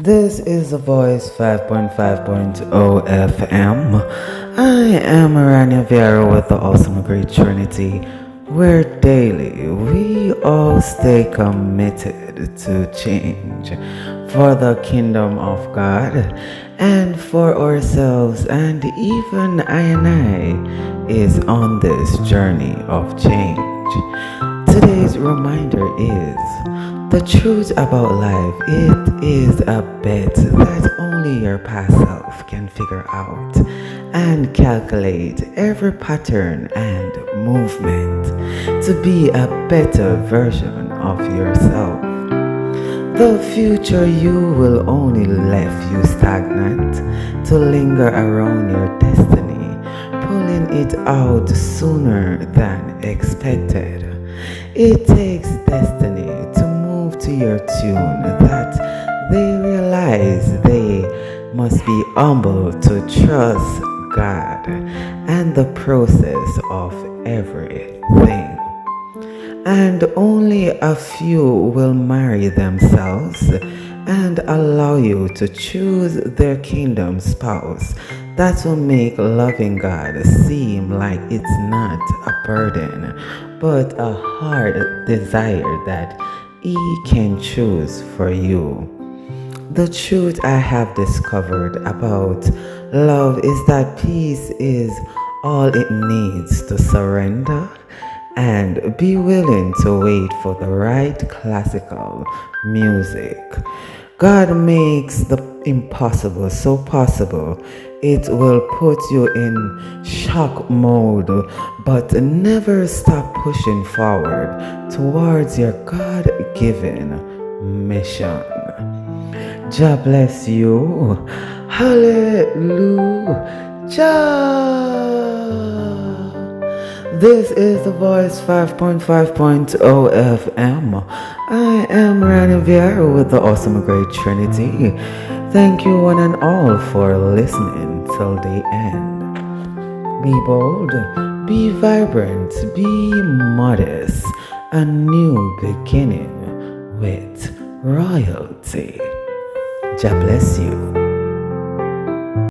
This is the Voice 5.5.0 FM. I am Rania Vieira with the Awesome Great Trinity, where daily we all stay committed to change for the kingdom of God and for ourselves, and even I and I is on this journey of change. Today's reminder is the truth about life. It is a bet that only your past self can figure out and calculate every pattern and movement to be a better version of yourself. The future you will only left you stagnant to linger around your destiny, pulling it out sooner than expected. It takes destiny to move to your tune that they realize they must be humble to trust God and the process of everything. And only a few will marry themselves and allow you to choose their kingdom spouse that will make loving God seem like it's not a burden, but a hard desire that He can choose for you. The truth I have discovered about love is that peace is all it needs to surrender and be willing to wait for the right classical music. God makes the impossible so possible. It will put you in shock mode, but never stop pushing forward towards your God-given mission. God bless you. Hallelujah. This is the Voice 5.5.0 FM. I am Rania Vieira with the Awesome Great Trinity. Thank you one and all for listening till the end. Be bold, be vibrant, be modest. A new beginning with royalty. God bless you.